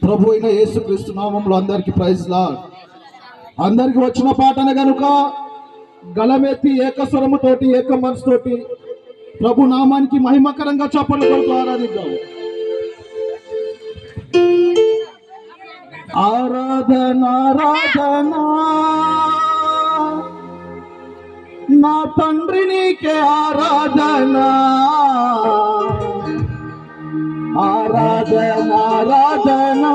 ప్రభు అయిన యేసుక్రీస్తు నామములో అందరికీ ప్రైజ్ లార్డ్. అందరికి వచ్చిన పాటనే గనుక గలమెత్తి ఏకస్వరముతోటి ఏక మనసుతోటి ప్రభు నామానికి మహిమకరంగా చప్పట్లు కొడుతూ ఆరాధిద్దాం. ఆరాధన ఆరాధన నా తండ్రి నీకే ఆరాధన, ఆరాధన ఆరాధన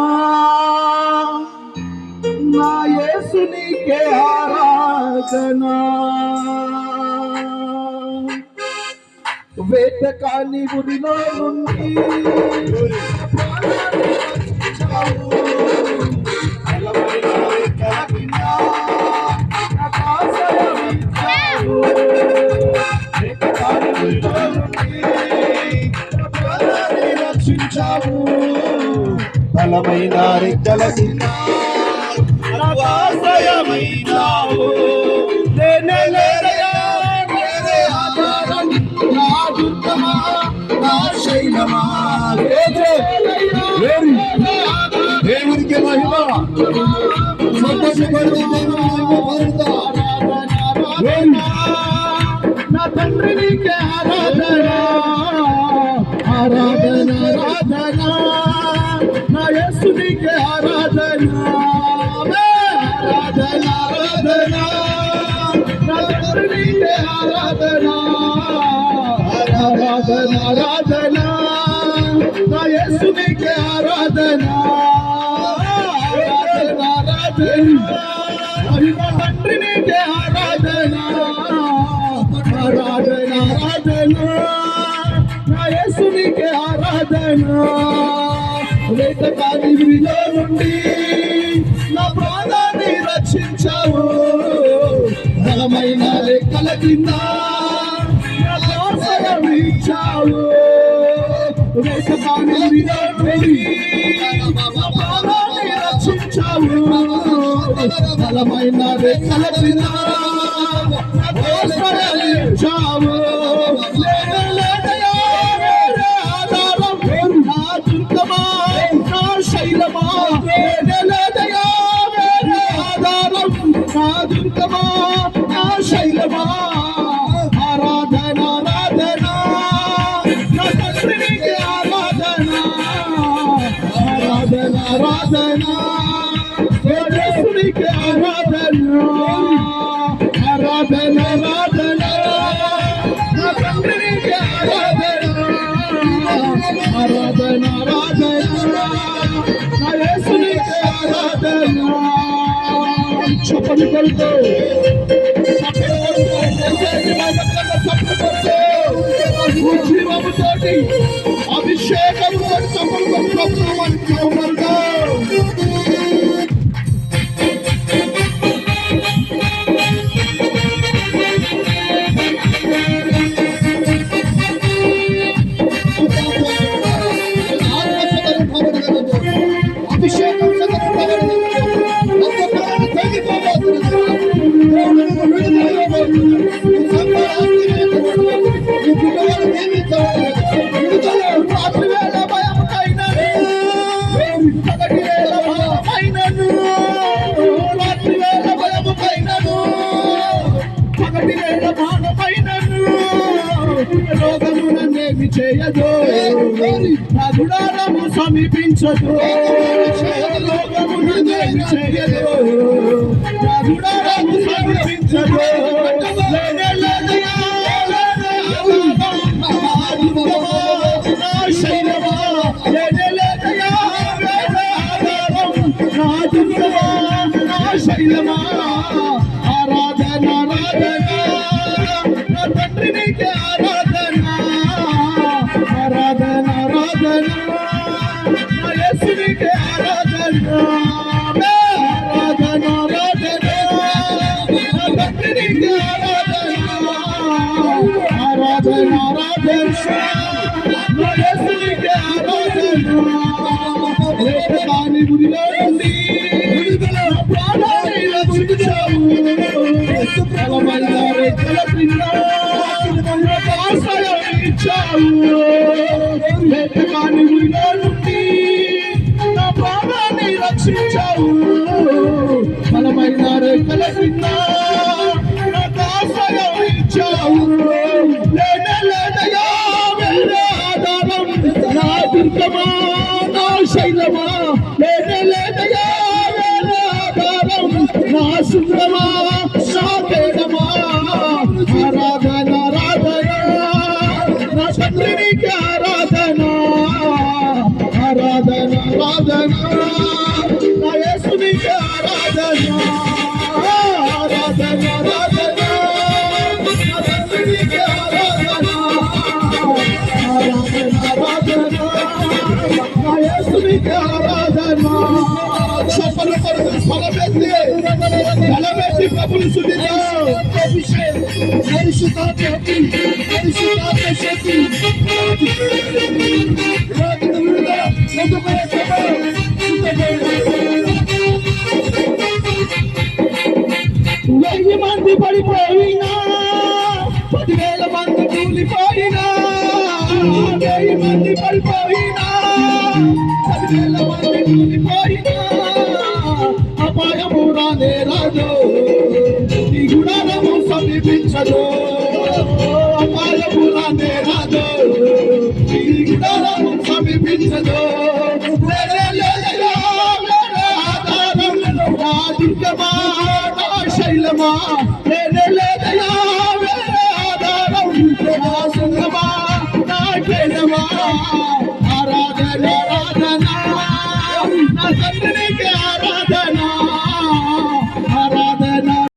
నా యేసు నీకే ఆరాధన. వేటకాని ఉరిలో నుండి రక్షించావు, బలమైన రెక్కల కింద ఆశ్రయమైనావు. నా దుర్గమా నా శైలమా, దేవునికి మహిమ. నా తండ్రి నీకే ఆరాధన, ఆరాధన ఆరాధన నా యేసు నీకే ఆరాధన, ఆరాధన ఆరాధన నా తండ్రి నీకే ఆరాధన, ఆరాధన ఆరాధన నా యేసు నీకే ఆరాధన, ఆరాధన ఆరాధన నా తండ్రి నీకే ఆరాధన, ఆరాధన ఆరాధన నా యేసు నీకే ఆరాధన. వేటకాని ఉరిలో నుండి నా ప్రాణాన్ని రక్షించావు, బలమైన రెక్కల కింద ఆశ్రయించావు. వేటకాని ఉరిలో నుండి నా ప్రాణాన్ని రక్షించావు, బలమైన రెక్కల కింద ఆశ్రయించావు. ఆరాధన ఆరాధన నా తండ్రి నీకే ఆరాధన, ఆరాధన ఆరాధన యేసు నీకే ఆరాధన, ఆరాధన ఆరాధన నా తండ్రి నీకే ఆరాధన, ఆరాధన ఆరాధన నా యేసు నీకే ఆరాధన. చప్పట్లు కొడుతూ జీవముతోటి అభిషేకముతో చప్పట్లు కొడుతున్నామని అభిషేకం రోగమునేమి చేయదు, నా గుడారము సమీపించదు, రోగమునేమి చేయదు, నా గుడారము సమీపించదు. నా శైలమా నా దుర్గమా నా శైలమా, ఆరాధన ఆరాధన నా తండ్రి నీకే ఆరాధన, ఆరాధన ఆరాధన నా యేసు నీకే ఆరాధన, ఆరాధన ఆరాధన నా తండ్రి నీకే ఆరాధన, ఆరాధన ఆరాధన నా యేసు నీకే ఆరాధన. వేటకాని ఉరిలో నుండి నా ప్రాణాన్ని రక్షించావు, బలమైన రెక్కల కింద ఆశ్రయించావు. వేటకాని ఉరిలో నుండి నా ప్రాణాన్ని రక్షించావు బలమైన రేఖల కింద నాకు ఆశ్రయం ఇచ్చావు లేడయా వేరే ఆధారం నా దుర్గమా నా శైలమా లేడయా వేరే ఆధారం నా సుందరమా నా వేదమా ఆరాధన ఆరాధన నా తండ్రికి ఆరాధన ఆరాధన ఆరాధన నా యేసునికి ఆరాధన ఆరాధన ఆరాధన నా తండ్రికి ఆరాధన ఆరాధన ఆరాధన నా యేసునికి ఆరాధన సఫల పరుగు బలమెత్తి ప్రభుని స్తుతిద్దాం పరిశుద్ధాత్మ శక్తి వెయ్యి మంది పడిపోయినా 10,000 మంది కూలిపోయినా 1000 మంది పడిపోయినా 10,000 మంది కూలిపోయినా అపాయము రానే రాదు నీ గుణము సమీపించదు